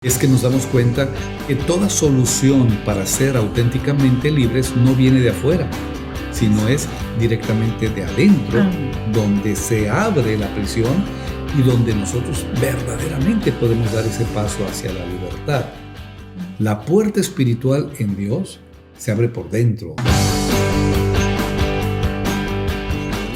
Es que nos damos cuenta que toda solución para ser auténticamente libres no viene de afuera, sino es directamente de adentro, donde se abre la prisión y donde nosotros verdaderamente podemos dar ese paso hacia la libertad. La puerta espiritual en Dios se abre por dentro.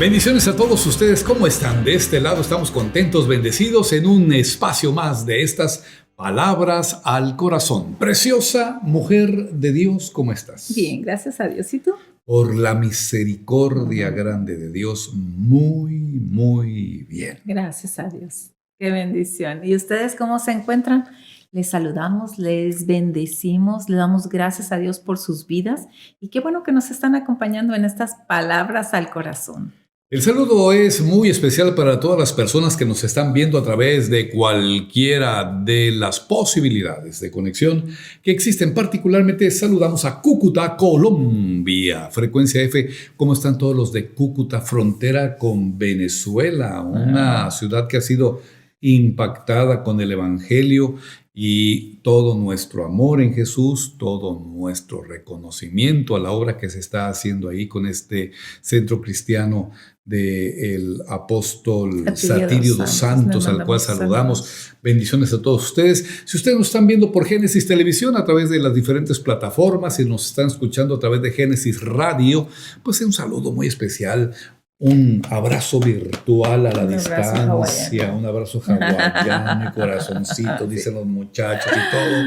Bendiciones a todos ustedes, ¿cómo están? De este lado estamos contentos, bendecidos en un espacio más de estas palabras al corazón. Preciosa mujer de Dios, ¿cómo estás? Bien, gracias a Dios. ¿Y tú? Por la misericordia grande de Dios, muy bien. Gracias a Dios. Qué bendición. ¿Y ustedes cómo se encuentran? Les saludamos, les bendecimos, le damos gracias a Dios por sus vidas y qué bueno que nos están acompañando en estas palabras al corazón. El saludo es muy especial para todas las personas que nos están viendo a través de cualquiera de las posibilidades de conexión que existen. Particularmente saludamos a Cúcuta, Colombia. Frecuencia F, ¿cómo están todos los de Cúcuta? Frontera con Venezuela, una ciudad que ha sido impactada con el Evangelio y todo nuestro amor en Jesús, todo nuestro reconocimiento a la obra que se está haciendo ahí con este centro cristiano del apóstol Satirio dos Santos, al cual saludamos. Bendiciones a todos ustedes. Si ustedes nos están viendo por Génesis Televisión a través de las diferentes plataformas y nos están escuchando a través de Génesis Radio, pues un saludo muy especial. Un abrazo virtual a la distancia, un abrazo hawaiano, corazoncito, dicen los muchachos y todo.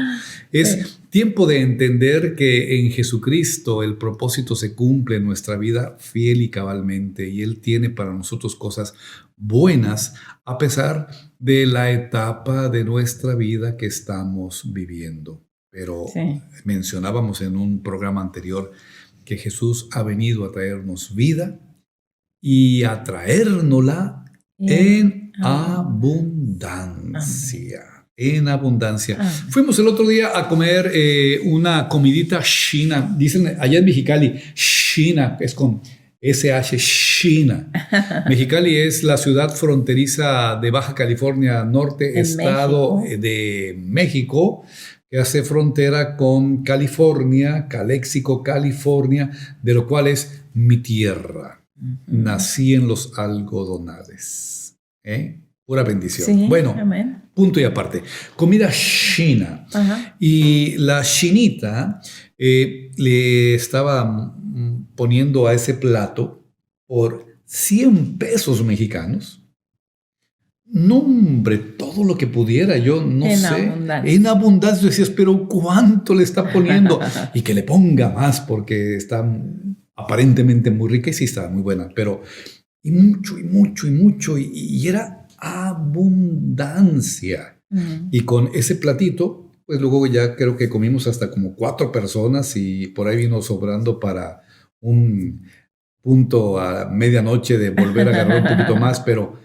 Es tiempo de entender que en Jesucristo el propósito se cumple en nuestra vida fiel y cabalmente, y Él tiene para nosotros cosas buenas a pesar de la etapa de nuestra vida que estamos viviendo. Pero mencionábamos en un programa anterior que Jesús ha venido a traernos vida y a traérnosla en abundancia. En abundancia. Fuimos el otro día a comer una comidita china. Dicen allá en Mexicali, China, es con SH, China. Mexicali es la ciudad fronteriza de Baja California Norte, estado de México, que hace frontera con California, Calexico, California, de lo cual es mi tierra. Nací en los algodonales. Pura bendición. Sí, bueno, amén. Punto y aparte. Comida china. Y la chinita le estaba poniendo a ese plato por 100 pesos mexicanos. No, hombre, todo lo que pudiera, yo no sé. Abundancia. En abundancia. Decías, pero ¿cuánto le está poniendo? Y que le ponga más porque está aparentemente muy rica y sí estaba muy buena, pero y mucho, y era abundancia. Y con ese platito, pues luego ya creo que comimos hasta como 4 personas y por ahí vino sobrando para un punto a medianoche de volver a agarrar un poquito más, pero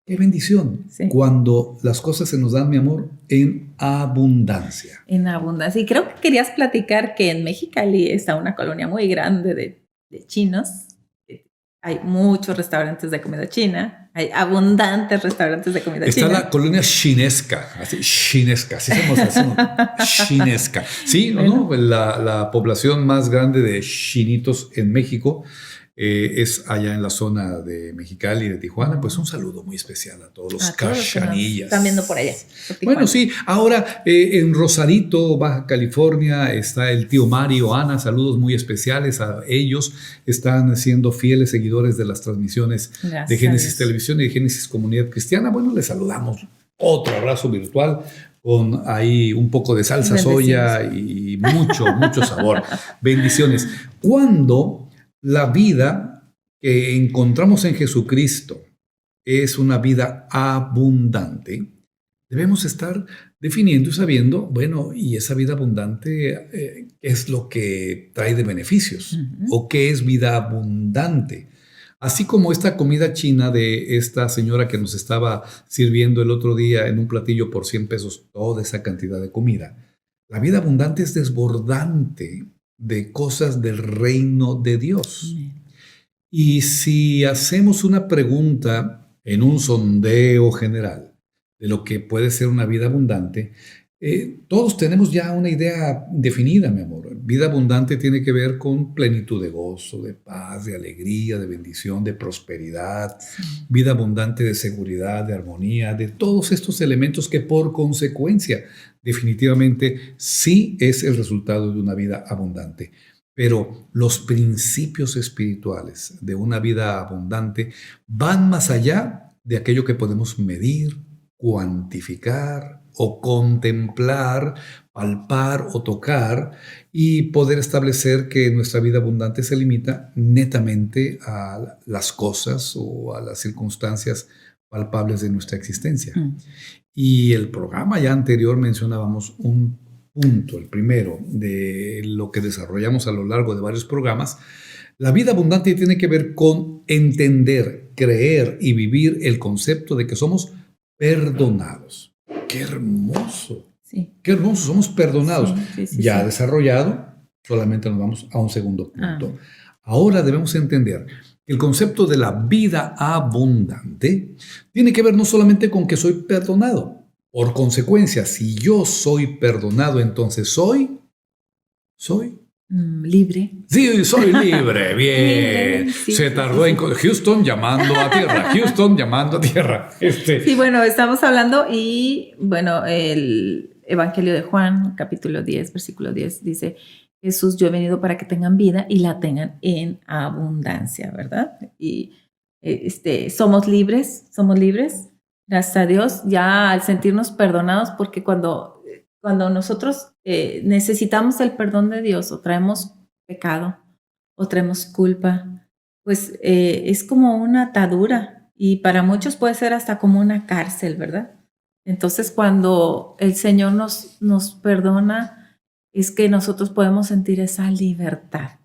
qué bendición cuando las cosas se nos dan, mi amor, en abundancia. En abundancia. Y creo que querías platicar que en Mexicali está una colonia muy grande de chinos. Hay muchos restaurantes de comida china. Hay abundantes restaurantes de comida china. Está la colonia chinesca. Así somos chinesca. Sí, bueno. ¿No? La población más grande de chinitos en México es allá en la zona de Mexicali y de Tijuana. Pues un saludo muy especial a todos los cachanillas. Están viendo por allá. Bueno, sí, ahora en Rosarito, Baja California, está el tío Mario, Ana, saludos muy especiales a ellos. Están siendo fieles seguidores de las transmisiones de Génesis Televisión y de Génesis Comunidad Cristiana. Bueno, les saludamos. Otro abrazo virtual con ahí un poco de salsa soya y mucho sabor. Bendiciones. Cuando la vida que encontramos en Jesucristo es una vida abundante, debemos estar definiendo y sabiendo, bueno, y esa vida abundante es lo que trae de beneficios, o qué es vida abundante. Así como esta comida china de esta señora que nos estaba sirviendo el otro día en un platillo por 100 pesos, toda esa cantidad de comida. La vida abundante es desbordante de cosas del reino de Dios. Y si hacemos una pregunta en un sondeo general de lo que puede ser una vida abundante, Todos tenemos ya una idea definida, mi amor. Vida abundante tiene que ver con plenitud de gozo, de paz, de alegría, de bendición, de prosperidad. Sí. Vida abundante de seguridad, de armonía, de todos estos elementos que por consecuencia definitivamente sí es el resultado de una vida abundante. Pero los principios espirituales de una vida abundante van más allá de aquello que podemos medir, cuantificar o contemplar, palpar o tocar y poder establecer que nuestra vida abundante se limita netamente a las cosas o a las circunstancias palpables de nuestra existencia. Y el programa ya anterior mencionábamos un punto, el primero, de lo que desarrollamos a lo largo de varios programas. La vida abundante tiene que ver con entender, creer y vivir el concepto de que somos perdonados. ¡Qué hermoso! Sí. ¡Qué hermoso! Somos perdonados. Sí, ya sí. Desarrollado, solamente nos vamos a un segundo punto. Ahora debemos entender que el concepto de la vida abundante tiene que ver no solamente con que soy perdonado. Por consecuencia, si yo soy perdonado, entonces soy libre. Sí, soy libre. Bien. Libre, sí, Se tardó en Houston llamando a tierra. Houston llamando a tierra. Sí, bueno, estamos hablando y bueno, el Evangelio de Juan, capítulo 10, versículo 10, dice: Jesús, yo he venido para que tengan vida y la tengan en abundancia, ¿verdad? Y somos libres, gracias a Dios, ya al sentirnos perdonados, porque cuando nosotros necesitamos el perdón de Dios o traemos pecado o traemos culpa, pues es como una atadura y para muchos puede ser hasta como una cárcel, ¿verdad? Entonces cuando el Señor nos perdona es que nosotros podemos sentir esa libertad.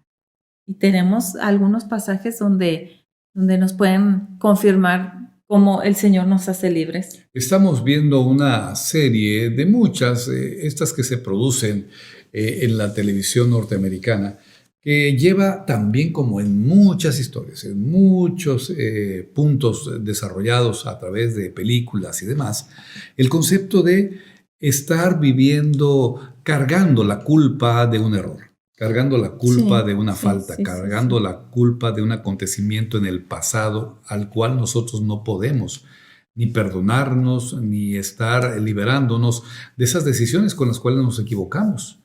Y tenemos algunos pasajes donde nos pueden confirmar cómo el Señor nos hace libres. Estamos viendo una serie de muchas, estas que se producen en la televisión norteamericana, que lleva también, como en muchas historias, en muchos puntos desarrollados a través de películas y demás, el concepto de estar viviendo, cargando la culpa de un error, cargando la culpa de una falta, cargando la culpa de un acontecimiento en el pasado al cual nosotros no podemos ni perdonarnos, ni estar liberándonos de esas decisiones con las cuales nos equivocamos.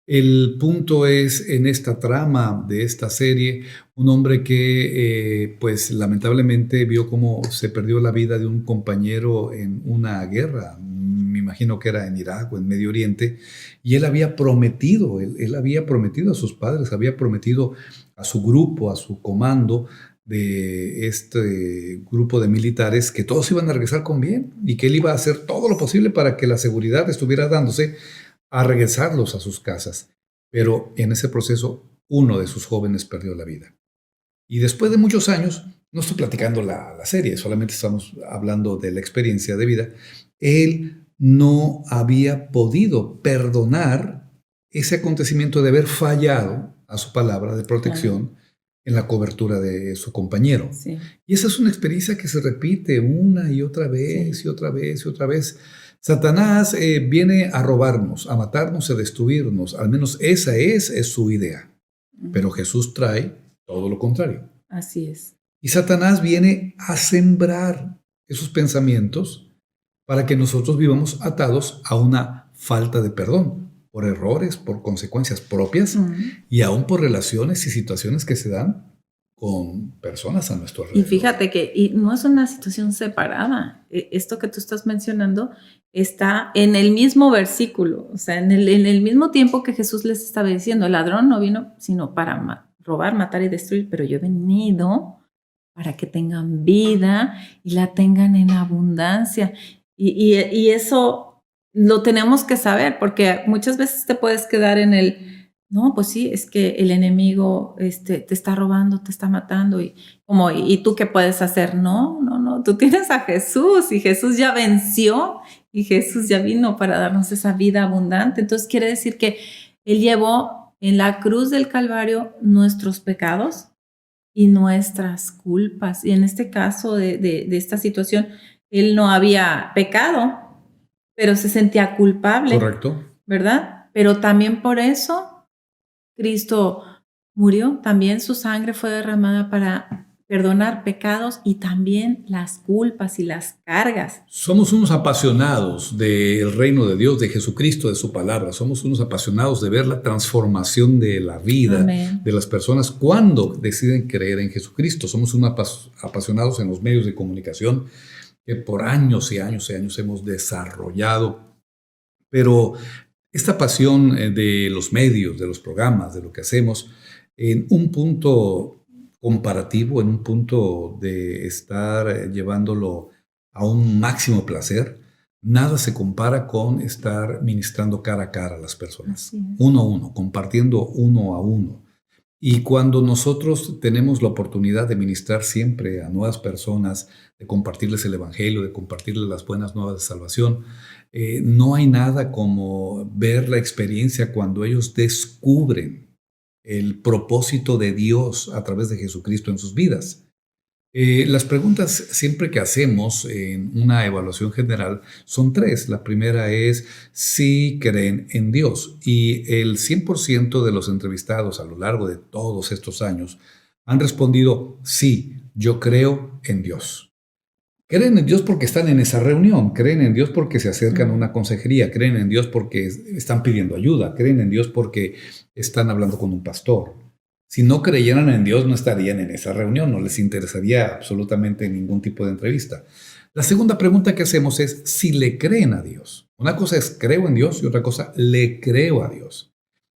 El punto es, en esta trama de esta serie, un hombre que pues lamentablemente vio cómo se perdió la vida de un compañero en una guerra, me imagino que era en Irak o en Medio Oriente, y él había prometido, él había prometido a sus padres, había prometido a su grupo, a su comando de este grupo de militares, que todos iban a regresar con bien y que él iba a hacer todo lo posible para que la seguridad estuviera dándose a regresarlos a sus casas. Pero en ese proceso, uno de sus jóvenes perdió la vida. Y después de muchos años, no estoy platicando la serie, solamente estamos hablando de la experiencia de vida, él no había podido perdonar ese acontecimiento de haber fallado a su palabra de protección en la cobertura de su compañero. Sí. Y esa es una experiencia que se repite una y otra vez y otra vez y otra vez. Satanás viene a robarnos, a matarnos, a destruirnos. Al menos esa es su idea. Pero Jesús trae todo lo contrario. Así es. Y Satanás viene a sembrar esos pensamientos para que nosotros vivamos atados a una falta de perdón, por errores, por consecuencias propias y aún por relaciones y situaciones que se dan con personas a nuestro alrededor. Y fíjate que no es una situación separada. Esto que tú estás mencionando está en el mismo versículo, o sea, en el mismo tiempo que Jesús les estaba diciendo: el ladrón no vino sino para robar, matar y destruir, pero yo he venido para que tengan vida y la tengan en abundancia. Y eso lo tenemos que saber, porque muchas veces te puedes quedar en no, pues sí, es que el enemigo te está robando, te está matando. ¿Y tú qué puedes hacer? No, tú tienes a Jesús y Jesús ya venció y Jesús ya vino para darnos esa vida abundante. Entonces quiere decir que Él llevó en la cruz del Calvario nuestros pecados y nuestras culpas. Y en este caso de esta situación, Él no había pecado, pero se sentía culpable, Correcto. ¿verdad? Pero también por eso Cristo murió, también su sangre fue derramada para perdonar pecados y también las culpas y las cargas. Somos unos apasionados del reino de Dios, de Jesucristo, de su palabra. Somos unos apasionados de ver la transformación de la vida Amén. de las personas cuando deciden creer en Jesucristo. Somos unos apasionados en los medios de comunicación que por años y años y años hemos desarrollado. Pero esta pasión de los medios, de los programas, de lo que hacemos, en un punto comparativo, en un punto de estar llevándolo a un máximo placer, nada se compara con estar ministrando cara a cara a las personas, Así es. uno a uno, compartiendo uno a uno. Y cuando nosotros tenemos la oportunidad de ministrar siempre a nuevas personas, de compartirles el evangelio, de compartirles las buenas nuevas de salvación, no hay nada como ver la experiencia cuando ellos descubren el propósito de Dios a través de Jesucristo en sus vidas. Las preguntas siempre que hacemos en una evaluación general son tres. La primera es si creen en Dios, y el 100% de los entrevistados a lo largo de todos estos años han respondido sí, yo creo en Dios. Creen en Dios porque están en esa reunión, creen en Dios porque se acercan a una consejería, creen en Dios porque están pidiendo ayuda, creen en Dios porque están hablando con un pastor. Si no creyeran en Dios, no estarían en esa reunión, no les interesaría absolutamente ningún tipo de entrevista. La segunda pregunta que hacemos es si le creen a Dios. Una cosa es creo en Dios y otra cosa le creo a Dios.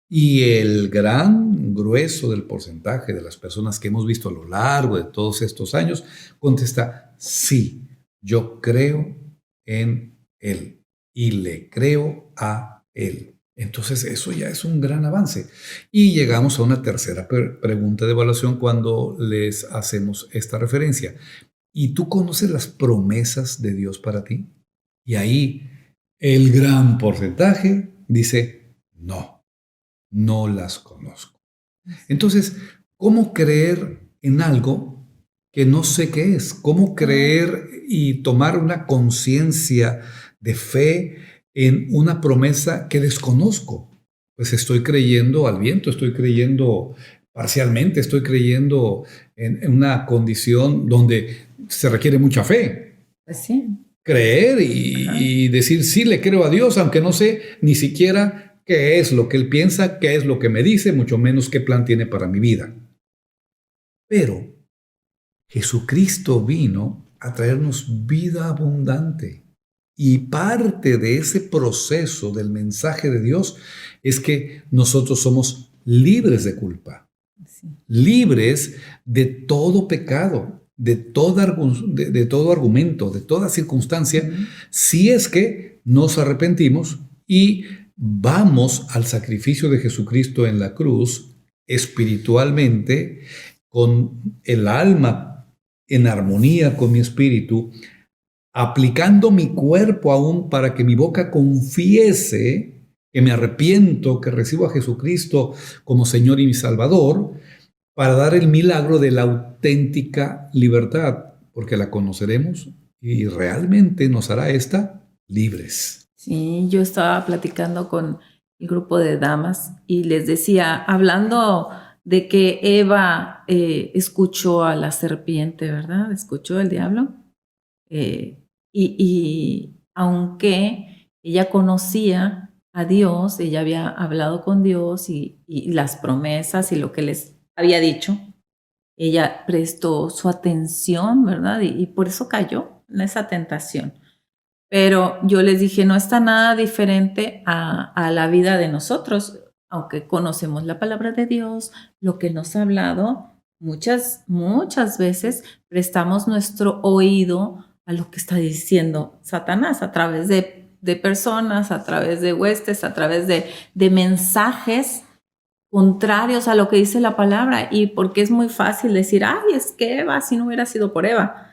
Y el gran grueso del porcentaje de las personas que hemos visto a lo largo de todos estos años contesta sí. Yo creo en Él y le creo a Él. Entonces eso ya es un gran avance. Y llegamos a una tercera pregunta de evaluación cuando les hacemos esta referencia. ¿Y tú conoces las promesas de Dios para ti? Y ahí el gran porcentaje dice no, no las conozco. Entonces, ¿cómo creer en algo que no sé qué es? ¿Cómo creer y tomar una conciencia de fe en una promesa que desconozco? Pues estoy creyendo al viento, estoy creyendo parcialmente, estoy creyendo en una condición donde se requiere mucha fe. Pues sí. Creer y decir sí le creo a Dios, aunque no sé ni siquiera qué es lo que Él piensa, qué es lo que me dice, mucho menos qué plan tiene para mi vida. Pero Jesucristo vino a traernos vida abundante. Y parte de ese proceso del mensaje de Dios es que nosotros somos libres de culpa, Sí. libres de todo pecado, de todo argumento, de toda circunstancia, si es que nos arrepentimos y vamos al sacrificio de Jesucristo en la cruz espiritualmente, con el alma en armonía con mi espíritu, aplicando mi cuerpo aún para que mi boca confiese que me arrepiento, que recibo a Jesucristo como Señor y mi Salvador, para dar el milagro de la auténtica libertad, porque la conoceremos y realmente nos hará libres. Sí, yo estaba platicando con el grupo de damas y les decía, hablando de que Eva escuchó a la serpiente, ¿verdad? Escuchó al diablo. Y aunque ella conocía a Dios, ella había hablado con Dios y las promesas y lo que les había dicho, ella prestó su atención, ¿verdad? Y por eso cayó en esa tentación. Pero yo les dije, no está nada diferente a la vida de nosotros, aunque conocemos la palabra de Dios, lo que nos ha hablado, muchas veces prestamos nuestro oído a lo que está diciendo Satanás a través de personas, a través de huestes, a través de mensajes contrarios a lo que dice la palabra. Y porque es muy fácil decir, ay, es que Eva, si no hubiera sido por Eva.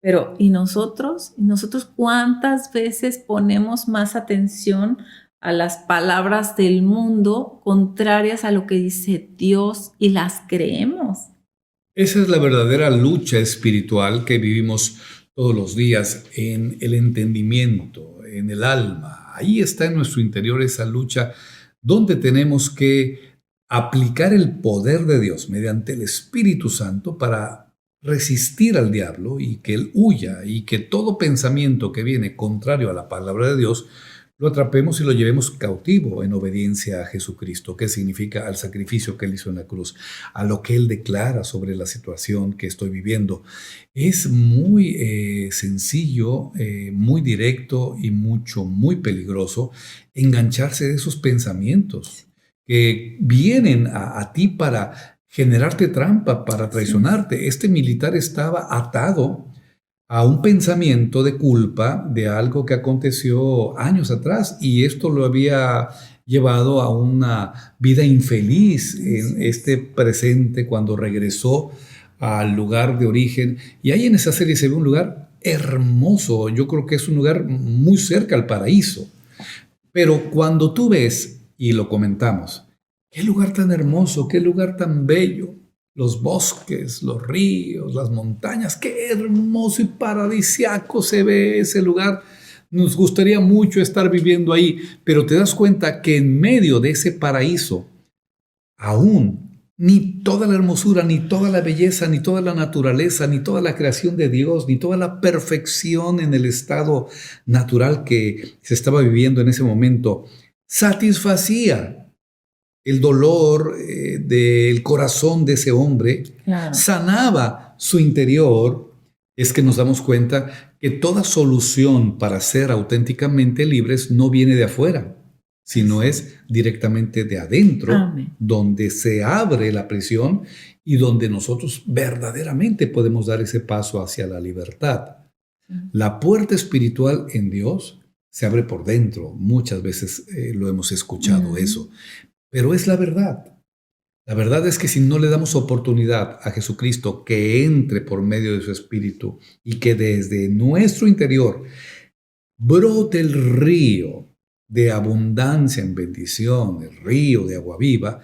Pero, ¿y nosotros? ¿Y nosotros cuántas veces ponemos más atención a las palabras del mundo contrarias a lo que dice Dios y las creemos? Esa es la verdadera lucha espiritual que vivimos todos los días en el entendimiento, en el alma. Ahí está en nuestro interior esa lucha donde tenemos que aplicar el poder de Dios mediante el Espíritu Santo para resistir al diablo y que él huya y que todo pensamiento que viene contrario a la palabra de Dios lo atrapemos y lo llevemos cautivo en obediencia a Jesucristo, que significa al sacrificio que Él hizo en la cruz, a lo que Él declara sobre la situación que estoy viviendo. Es muy sencillo, muy directo y muy peligroso engancharse de esos pensamientos que vienen a ti para generarte trampa, para traicionarte. Este militar estaba atado a un pensamiento de culpa de algo que aconteció años atrás y esto lo había llevado a una vida infeliz en este presente cuando regresó al lugar de origen. Y ahí en esa serie se ve un lugar hermoso, yo creo que es un lugar muy cerca al paraíso. Pero cuando tú ves, y lo comentamos, qué lugar tan hermoso, qué lugar tan bello, los bosques, los ríos, las montañas, qué hermoso y paradisiaco se ve ese lugar. Nos gustaría mucho estar viviendo ahí, pero te das cuenta que en medio de ese paraíso, aún ni toda la hermosura, ni toda la belleza, ni toda la naturaleza, ni toda la creación de Dios, ni toda la perfección en el estado natural que se estaba viviendo en ese momento, satisfacía el dolor del corazón de ese hombre, claro, sanaba su interior. Es que nos damos cuenta que toda solución para ser auténticamente libres no viene de afuera, sino es directamente de adentro. Amén. Donde se abre la prisión y donde nosotros verdaderamente podemos dar ese paso hacia la libertad. La puerta espiritual en Dios se abre por dentro. Muchas veces lo hemos escuchado eso. Pero es la verdad. La verdad es que si no le damos oportunidad a Jesucristo que entre por medio de su Espíritu y que desde nuestro interior brote el río de abundancia en bendición, el río de agua viva,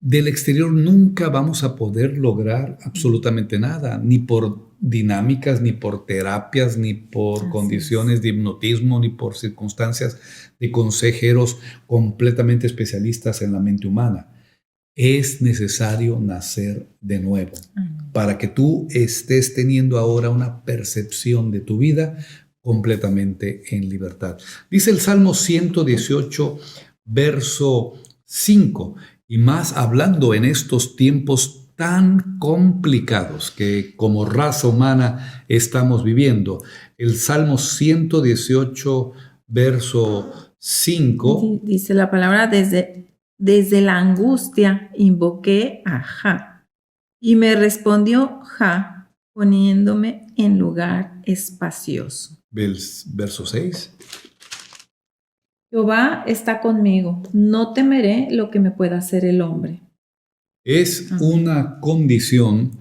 del exterior nunca vamos a poder lograr absolutamente nada, ni por dinámicas, ni por terapias, ni por condiciones de hipnotismo, ni por circunstancias de consejeros completamente especialistas en la mente humana. Es necesario nacer de nuevo para que tú estés teniendo ahora una percepción de tu vida completamente en libertad. Dice el Salmo 118, verso 5, y más hablando en estos tiempos tan complicados que como raza humana estamos viviendo. El Salmo 118, verso 5. Dice la palabra, desde la angustia invoqué a Jah, y me respondió Jah, poniéndome en lugar espacioso. Verso 6. Jehová está conmigo, no temeré lo que me pueda hacer el hombre. Es una condición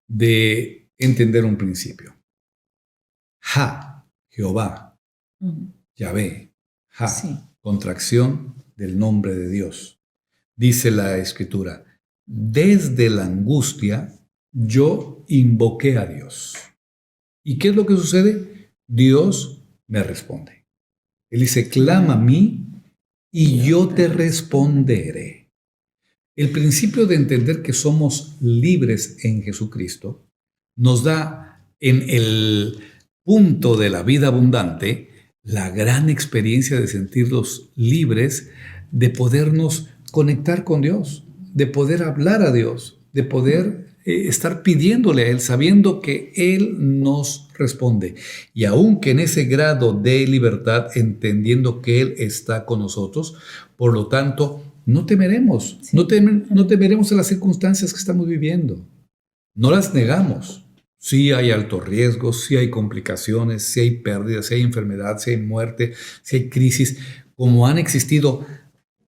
de entender un principio. Jehová, Yahvé, contracción del nombre de Dios. Dice la Escritura, desde la angustia yo invoqué a Dios. ¿Y qué es lo que sucede? Dios me responde. Él dice, clama a mí y yo te responderé. El principio de entender que somos libres en Jesucristo nos da en el punto de la vida abundante la gran experiencia de sentirnos libres, de podernos conectar con Dios, de poder hablar a Dios, de poder estar pidiéndole a Él, sabiendo que Él nos responde. Y aunque en ese grado de libertad, entendiendo que Él está con nosotros, por lo tanto, no temeremos, no temeremos a las circunstancias que estamos viviendo. No las negamos. Sí hay altos riesgos, sí hay complicaciones, sí hay pérdidas, sí hay enfermedad, sí hay muerte, sí hay crisis, como han existido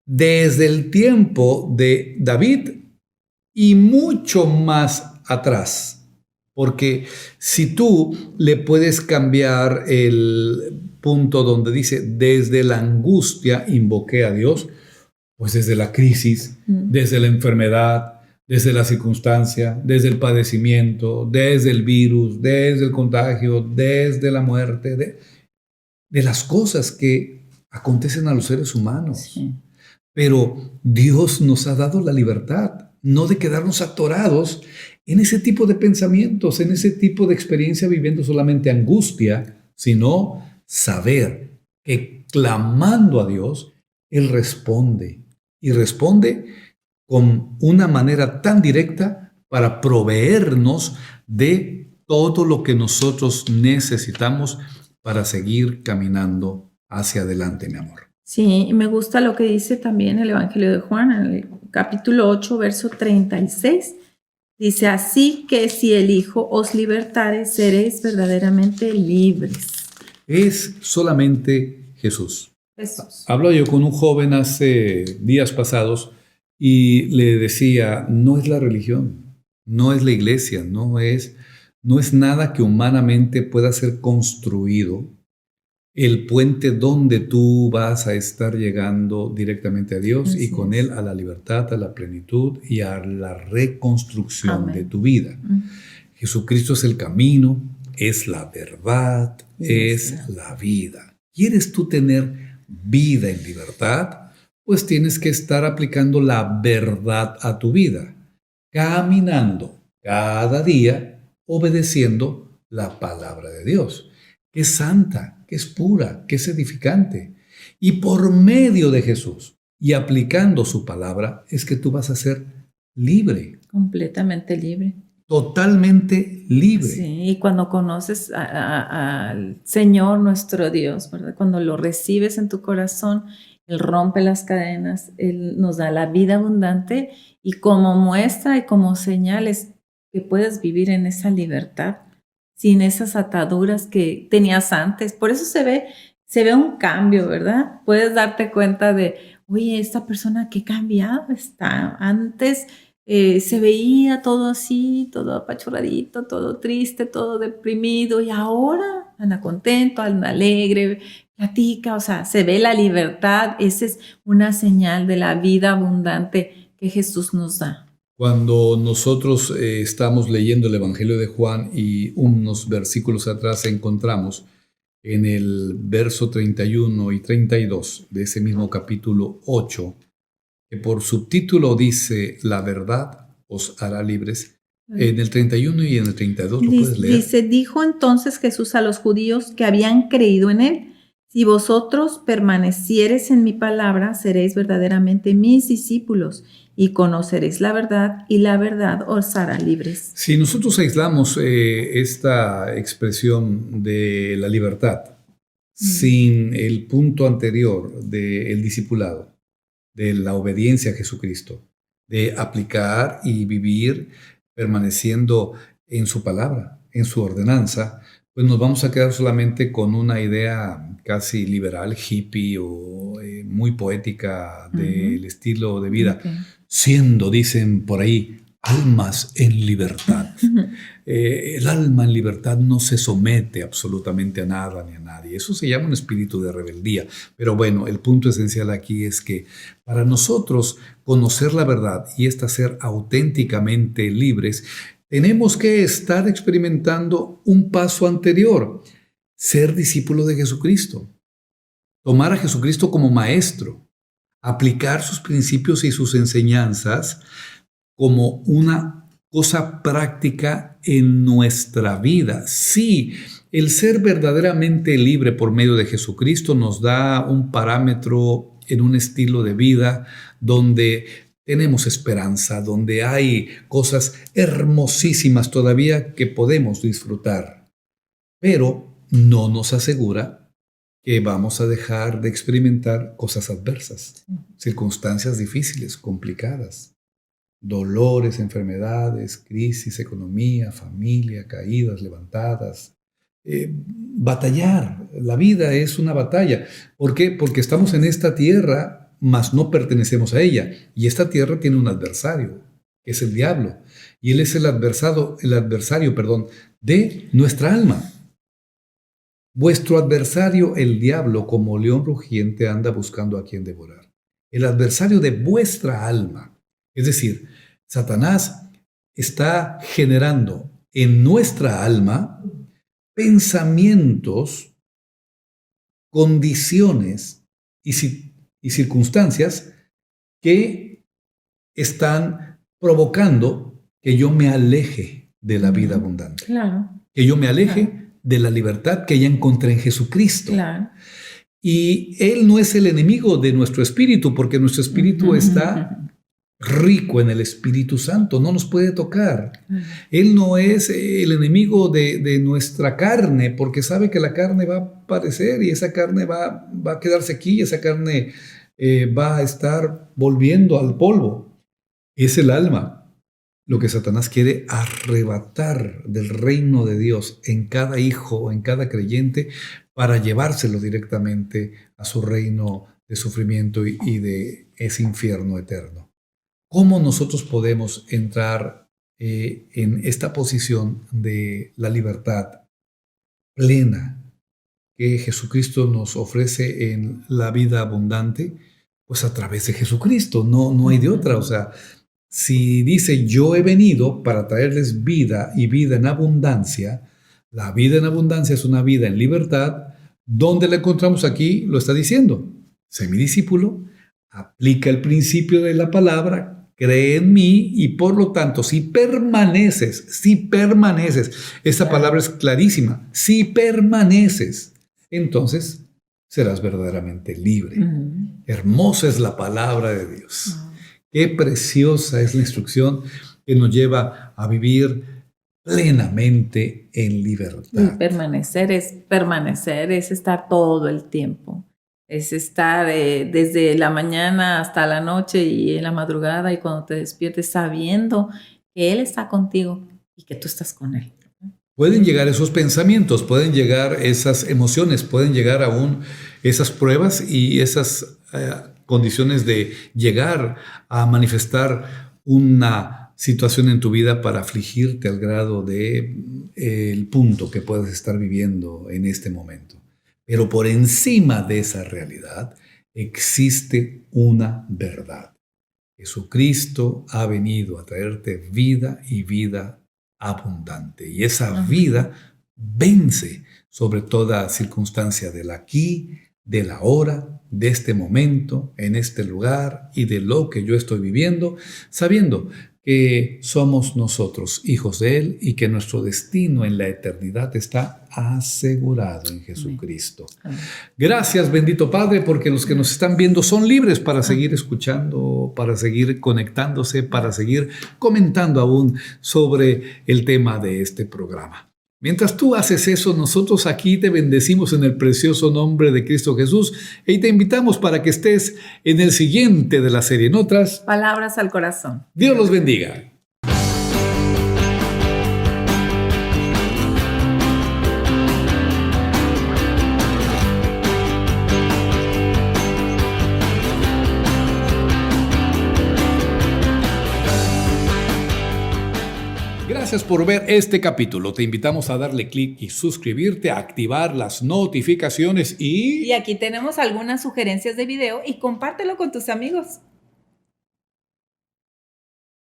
desde el tiempo de David y mucho más atrás. Porque si tú le puedes cambiar el punto donde dice, desde la angustia invoqué a Dios, pues desde la crisis, desde la enfermedad, desde la circunstancia, desde el padecimiento, desde el virus, desde el contagio, desde la muerte. de las cosas que acontecen a los seres humanos. Sí. Pero Dios nos ha dado la libertad, no de quedarnos atorados en ese tipo de pensamientos, en ese tipo de experiencia viviendo solamente angustia, sino saber que clamando a Dios, Él responde y responde con una manera tan directa para proveernos de todo lo que nosotros necesitamos para seguir caminando hacia adelante, mi amor. Sí, y me gusta lo que dice también el Evangelio de Juan, en el capítulo 8, verso 36. Dice, así que si el Hijo os libertare, seréis verdaderamente libres. Es solamente Jesús. Jesús. Hablo yo con un joven hace días pasados y le decía, no es la religión, no es la iglesia, no es nada que humanamente pueda ser construido el puente donde tú vas a estar llegando directamente a Dios y con Él a la libertad, a la plenitud y a la reconstrucción Amén. de tu vida. Jesucristo es el camino, es la verdad, es la vida. ¿Quieres tú tener vida en libertad? Pues tienes que estar aplicando la verdad a tu vida, caminando cada día, obedeciendo la palabra de Dios, que es santa, que es pura, que es edificante. Y por medio de Jesús y aplicando su palabra es que tú vas a ser libre. Completamente libre. Totalmente libre. Sí, y cuando conoces al Señor nuestro Dios, ¿verdad? Cuando lo recibes en tu corazón, Él rompe las cadenas, Él nos da la vida abundante y como muestra y como señales que puedes vivir en esa libertad, sin esas ataduras que tenías antes. Por eso se ve un cambio, ¿verdad? Puedes darte cuenta de, oye, esta persona qué cambiada está. Antes se veía todo así, todo apachurradito, todo triste, todo deprimido, y ahora anda contento, anda alegre, platica, o sea, se ve la libertad. Esa es una señal de la vida abundante que Jesús nos da. Cuando nosotros estamos leyendo el Evangelio de Juan y unos versículos atrás encontramos en el verso 31 y 32 de ese mismo capítulo 8, que por subtítulo dice, la verdad os hará libres. En el 31 y en el 32 lo puedes leer. Dice, dijo entonces Jesús a los judíos que habían creído en él, si vosotros permaneciereis en mi palabra, seréis verdaderamente mis discípulos y conoceréis la verdad y la verdad os hará libres. Si nosotros aislamos esta expresión de la libertad sin el punto anterior del discipulado, de la obediencia a Jesucristo, de aplicar y vivir permaneciendo en su palabra, en su ordenanza, pues nos vamos a quedar solamente con una idea casi liberal, hippie o muy poética del estilo de vida, siendo, dicen por ahí, almas en libertad. El alma en libertad no se somete absolutamente a nada ni a nadie. Eso se llama un espíritu de rebeldía. Pero bueno, el punto esencial aquí es que para nosotros conocer la verdad y esta ser auténticamente libres, tenemos que estar experimentando un paso anterior, ser discípulo de Jesucristo, tomar a Jesucristo como maestro, aplicar sus principios y sus enseñanzas como una cosa práctica en nuestra vida. Sí, el ser verdaderamente libre por medio de Jesucristo nos da un parámetro en un estilo de vida donde tenemos esperanza, donde hay cosas hermosísimas todavía que podemos disfrutar, pero no nos asegura que vamos a dejar de experimentar cosas adversas, circunstancias difíciles, complicadas. Dolores, enfermedades, crisis, economía, familia, caídas, levantadas. Batallar. La vida es una batalla. ¿Por qué? Porque estamos en esta tierra, mas no pertenecemos a ella. Y esta tierra tiene un adversario, que es el diablo. Y él es el adversario, de nuestra alma. Vuestro adversario, el diablo, como león rugiente, anda buscando a quien devorar. El adversario de vuestra alma. Es decir, Satanás está generando en nuestra alma pensamientos condiciones y circunstancias que están provocando que yo me aleje de la vida abundante. Claro. Que yo me aleje de la libertad que ya encontré en Jesucristo. Claro. Y Él no es el enemigo de nuestro espíritu, porque nuestro espíritu está rico en el Espíritu Santo, no nos puede tocar. Él no es el enemigo de nuestra carne, porque sabe que la carne va a aparecer y esa carne va a quedarse aquí y esa carne va a estar volviendo al polvo. Es el alma lo que Satanás quiere arrebatar del reino de Dios en cada hijo, en cada creyente, para llevárselo directamente a su reino de sufrimiento y de ese infierno eterno. ¿Cómo nosotros podemos entrar en esta posición de la libertad plena que Jesucristo nos ofrece en la vida abundante? Pues a través de Jesucristo, no hay de otra. O sea, si dice yo he venido para traerles vida y vida en abundancia, la vida en abundancia es una vida en libertad. ¿Dónde la encontramos aquí? Lo está diciendo. Sé mi discípulo, aplica el principio de la palabra, cree en mí y por lo tanto, si permaneces, esta palabra es clarísima, si permaneces, entonces serás verdaderamente libre. Hermosa es la palabra de Dios. Qué preciosa es la instrucción que nos lleva a vivir plenamente en libertad. Y permanecer, es estar todo el tiempo. Es estar desde la mañana hasta la noche y en la madrugada y cuando te despiertes sabiendo que Él está contigo y que tú estás con Él. Pueden llegar esos pensamientos, pueden llegar esas emociones, pueden llegar aún esas pruebas y esas condiciones de llegar a manifestar una situación en tu vida para afligirte al grado de el punto que puedes estar viviendo en este momento. Pero por encima de esa realidad existe una verdad. Jesucristo ha venido a traerte vida y vida abundante. Y esa vida vence sobre toda circunstancia del aquí, del ahora, de este momento, en este lugar y de lo que yo estoy viviendo, sabiendo que somos nosotros hijos de Él y que nuestro destino en la eternidad está asegurado en Jesucristo. Gracias, bendito Padre, porque los que nos están viendo son libres para seguir escuchando, para seguir conectándose, para seguir comentando aún sobre el tema de este programa. Mientras tú haces eso, nosotros aquí te bendecimos en el precioso nombre de Cristo Jesús y te invitamos para que estés en el siguiente de la serie. En otras palabras al corazón. Dios los bendiga. Gracias por ver este capítulo. Te invitamos a darle clic y suscribirte, a activar las notificaciones y aquí tenemos algunas sugerencias de video y compártelo con tus amigos.